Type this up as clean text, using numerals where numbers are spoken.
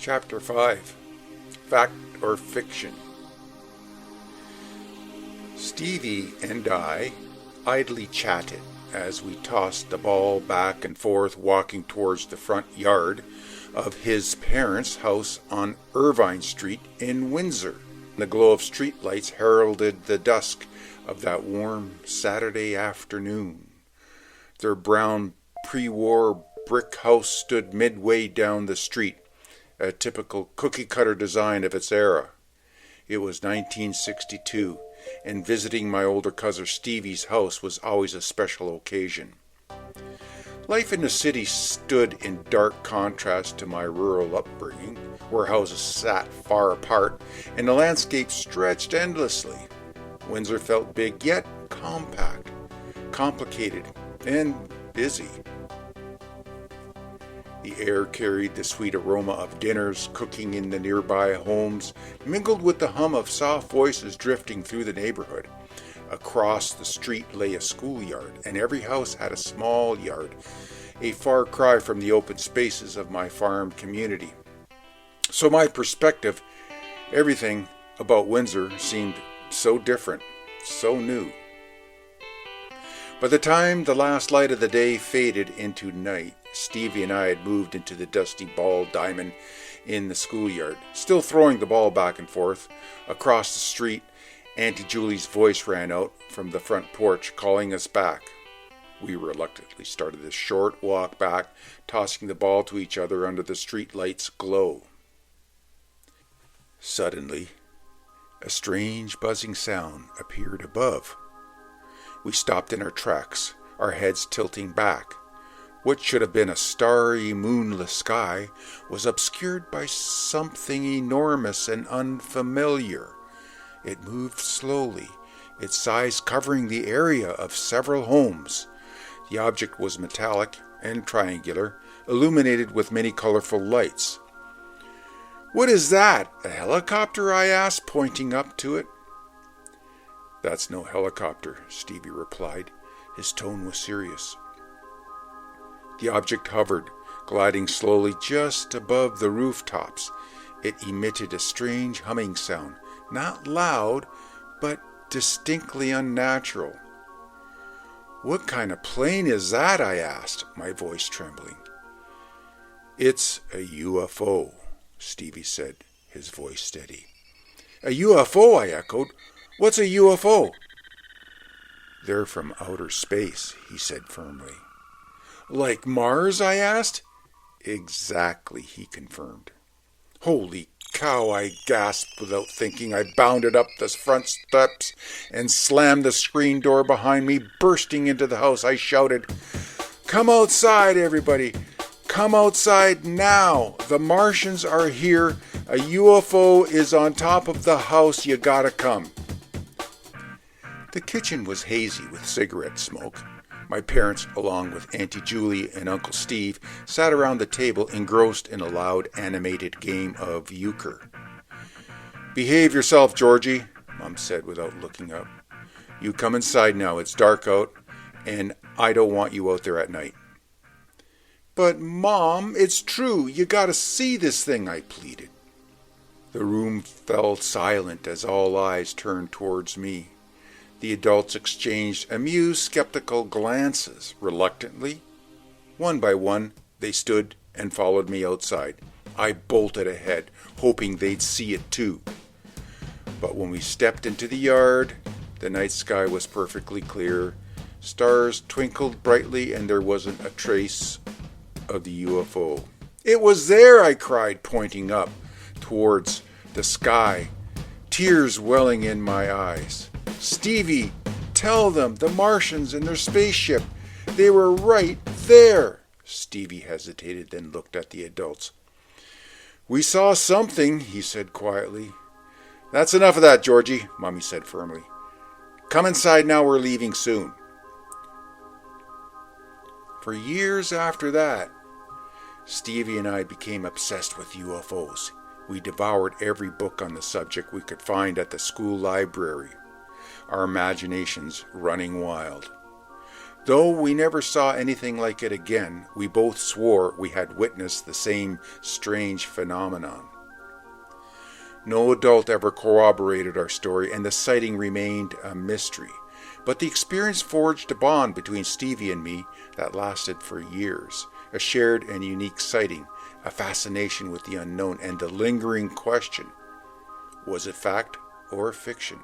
Chapter 5 Fact or Fiction. Stevie and I idly chatted as we tossed the ball back and forth, walking towards the front yard of his parents' house on Irvine Street in Windsor. The glow of streetlights heralded the dusk of that warm Saturday afternoon. Their brown pre-war brick house stood midway down the street, a typical cookie-cutter design of its era. It was 1962, and visiting my older cousin Stevie's house was always a special occasion. Life in the city stood in dark contrast to my rural upbringing, where houses sat far apart and the landscape stretched endlessly. Windsor felt big yet compact, complicated, and busy. The air carried the sweet aroma of dinners cooking in the nearby homes, mingled with the hum of soft voices drifting through the neighborhood. Across the street lay a schoolyard, and every house had a small yard, a far cry from the open spaces of my farm community. So my perspective, everything about Windsor seemed so different, so new. By the time the last light of the day faded into night, Stevie and I had moved into the dusty ball diamond in the schoolyard, still throwing the ball back and forth. Across the street, Auntie Julie's voice rang out from the front porch, calling us back. We reluctantly started the short walk back, tossing the ball to each other under the street light's glow. Suddenly, a strange buzzing sound appeared above. We stopped in our tracks, our heads tilting back. What should have been a starry, moonless sky was obscured by something enormous and unfamiliar. It moved slowly, its size covering the area of several homes. The object was metallic and triangular, illuminated with many colorful lights. "What is that? A helicopter?" I asked, pointing up to it. "That's no helicopter," Stevie replied. His tone was serious. The object hovered, gliding slowly just above the rooftops. It emitted a strange humming sound, not loud, but distinctly unnatural. "What kind of plane is that?" I asked, my voice trembling. "It's a UFO," Stevie said, his voice steady. "A UFO?" I echoed. "What's a UFO?" "They're from outer space," he said firmly. "Like Mars?" I asked. "Exactly," he confirmed. "Holy cow," I gasped without thinking. I bounded up the front steps and slammed the screen door behind me. Bursting into the house, I shouted, "Come outside, everybody! Come outside now! The Martians are here! A UFO is on top of the house! You gotta come!" The kitchen was hazy with cigarette smoke. My parents, along with Auntie Julie and Uncle Steve, sat around the table engrossed in a loud, animated game of euchre. "Behave yourself, Georgie," Mom said without looking up. "You come inside now. It's dark out, and I don't want you out there at night." "But, Mom, it's true. You gotta see this thing," I pleaded. The room fell silent as all eyes turned towards me. The adults exchanged amused, skeptical glances. Reluctantly, one by one, they stood and followed me outside. I bolted ahead, hoping they'd see it too. But when we stepped into the yard, the night sky was perfectly clear. Stars twinkled brightly, and there wasn't a trace of the UFO. "It was there!" I cried, pointing up towards the sky, tears welling in my eyes. "Stevie, tell them, the Martians and their spaceship, they were right there." Stevie hesitated, then looked at the adults. "We saw something," he said quietly. "That's enough of that, Georgie," Mommy said firmly. "Come inside now, we're leaving soon." For years after that, Stevie and I became obsessed with UFOs. We devoured every book on the subject we could find at the school library, our imaginations running wild. Though we never saw anything like it again, we both swore we had witnessed the same strange phenomenon. No adult ever corroborated our story, and the sighting remained a mystery. But the experience forged a bond between Stevie and me that lasted for years. A shared and unique sighting, a fascination with the unknown, and a lingering question: was it fact or fiction?